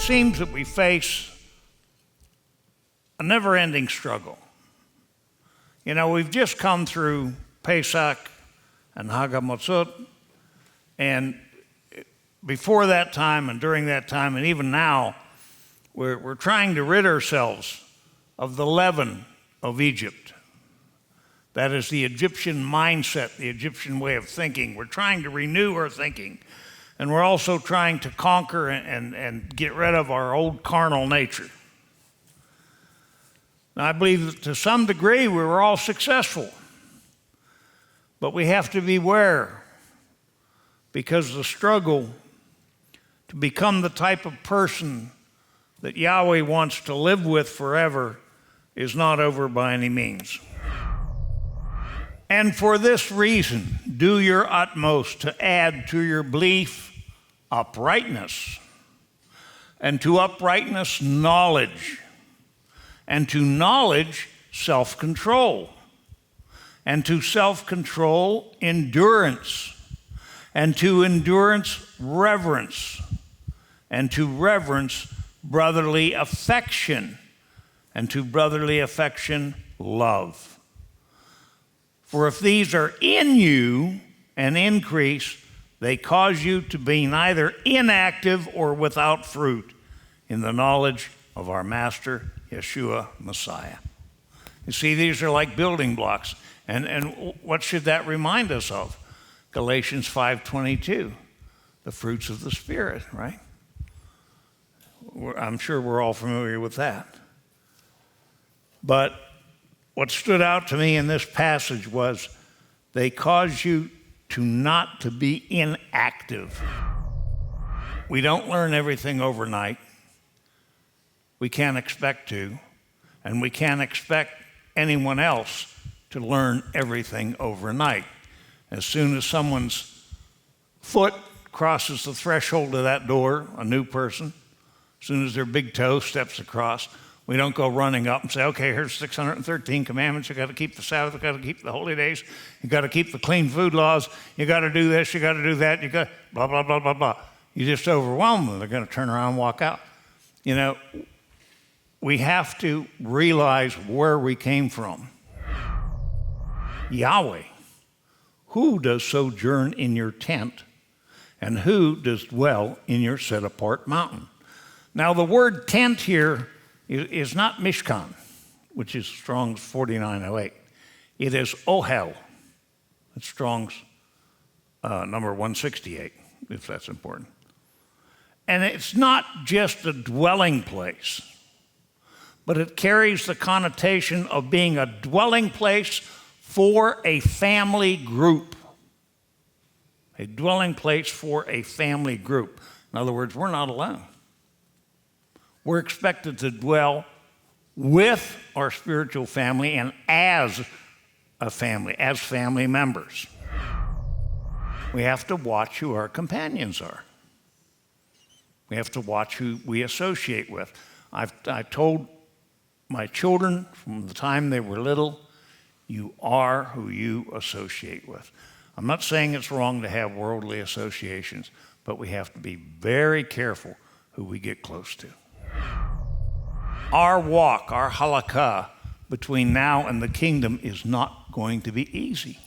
seems that we face a never-ending struggle. You know, we've just come through Pesach and Hag HaMatzot, and before that time and during that time and even now, we're trying to rid ourselves of the leaven of Egypt. That is the Egyptian mindset, the Egyptian way of thinking. We're trying to renew our thinking, and we're also trying to conquer and get rid of our old carnal nature. Now, I believe that to some degree we were all successful, but we have to beware, because the struggle to become the type of person that Yahweh wants to live with forever is not over by any means. And for this reason, do your utmost to add to your belief uprightness, and to uprightness knowledge, and to knowledge self-control, and to self-control endurance, and to endurance reverence, and to reverence brotherly affection, and to brotherly affection love. For if these are in you and increase, they cause you to be neither inactive or without fruit in the knowledge of our Master, Yeshua Messiah. You see, these are like building blocks. And what should that remind us of? Galatians 5:22, the fruits of the Spirit, right? I'm sure we're all familiar with that. But what stood out to me in this passage was they cause you to not to be inactive. We don't learn everything overnight. We can't expect to, and we can't expect anyone else to learn everything overnight. As soon as someone's foot crosses the threshold of that door, a new person, as soon as their big toe steps across, we don't go running up and say, okay, here's 613 commandments. You got to keep the Sabbath. You got to keep the holy days. You got to keep the clean food laws. You got to do this. You got to do that. You got blah, blah, blah, blah, blah. You just overwhelm them. They're going to turn around and walk out. You know, we have to realize where we came from. Yahweh, who does sojourn in your tent, and who does dwell in your set-apart mountain? Now, the word tent here is not Mishkan, which is Strong's 4908. It is Ohel. It's Strong's number 168, if that's important. And it's not just a dwelling place, but it carries the connotation of being a dwelling place for a family group. A dwelling place for a family group. In other words, we're not alone. We're expected to dwell with our spiritual family and as a family, as family members. We have to watch who our companions are. We have to watch who we associate with. I told my children from the time they were little, you are who you associate with. I'm not saying it's wrong to have worldly associations, but we have to be very careful who we get close to. Our walk, our halakha between now and the kingdom is not going to be easy.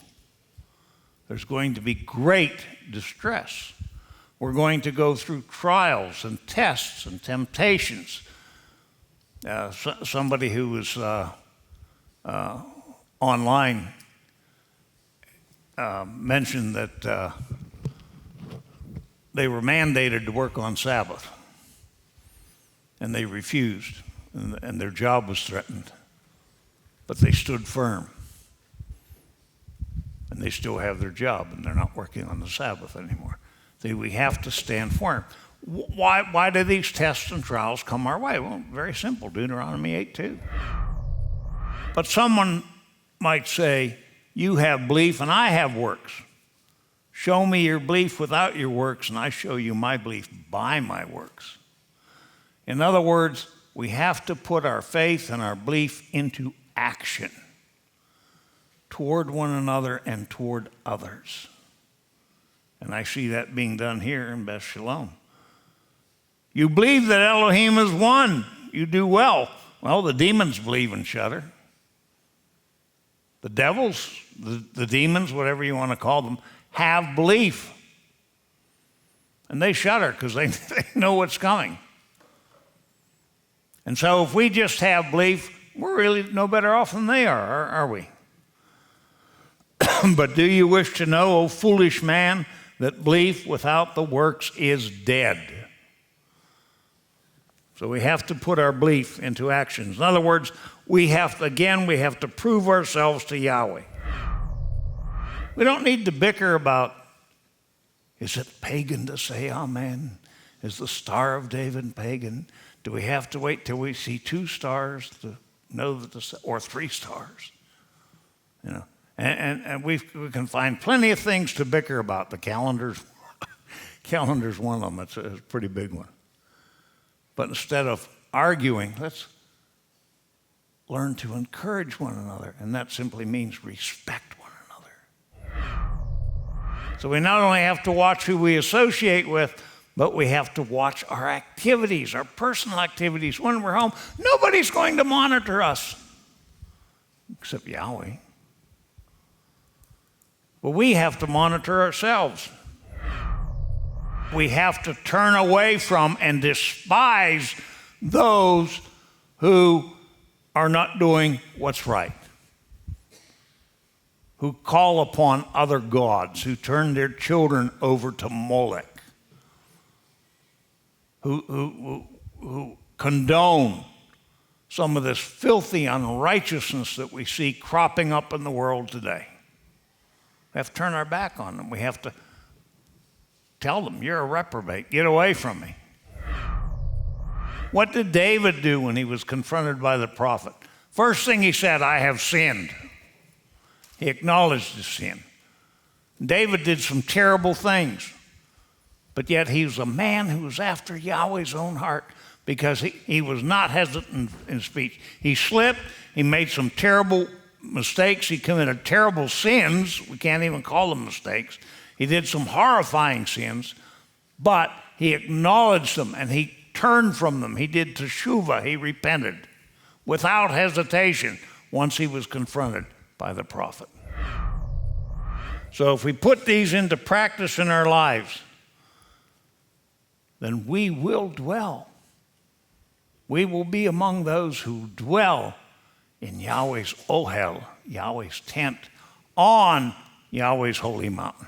There's going to be great distress. We're going to go through trials and tests and temptations. Somebody who was online mentioned that they were mandated to work on Sabbath, and they refused, and their job was threatened. But they stood firm, and they still have their job, and they're not working on the Sabbath anymore. See, we have to stand firm. Why do these tests and trials come our way? Well, very simple, Deuteronomy 8:2. But someone might say, you have belief and I have works. Show me your belief without your works, and I show you my belief by my works. In other words, we have to put our faith and our belief into action toward one another and toward others. And I see that being done here in Beth Shalom. You believe that Elohim is one. You do well. Well, the demons believe and shudder. The devils, the demons, whatever you want to call them, have belief. And they shudder because they know what's coming. And so if we just have belief, we're really no better off than they are we? But do you wish to know, O foolish man, that belief without the works is dead? So we have to put our belief into actions. In other words, we have to prove ourselves to Yahweh. We don't need to bicker about, is it pagan to say amen? Is the Star of David pagan? Do we have to wait till we see 2 stars to know that or 3 stars? You know, and we can find plenty of things to bicker about. The calendar's one of them. It's a pretty big one. But instead of arguing, let's learn to encourage one another, and that simply means respect one another. So we not only have to watch who we associate with, but we have to watch our activities, our personal activities when we're home. Nobody's going to monitor us except Yahweh. But we have to monitor ourselves. We have to turn away from and despise those who are not doing what's right, who call upon other gods, who turn their children over to Molech, who condone some of this filthy unrighteousness that we see cropping up in the world today. We have to turn our back on them. We have to tell them, you're a reprobate. Get away from me. What did David do when he was confronted by the prophet? First thing he said, I have sinned. He acknowledged his sin. David did some terrible things, but yet he was a man who was after Yahweh's own heart because he was not hesitant in speech. He slipped. He made some terrible mistakes. He committed terrible sins. We can't even call them mistakes. He did some horrifying sins, but he acknowledged them and he turned from them. He did teshuvah. He repented without hesitation once he was confronted by the prophet. So if we put these into practice in our lives, then we will dwell. We will be among those who dwell in Yahweh's ohel, Yahweh's tent, on Yahweh's holy mountain.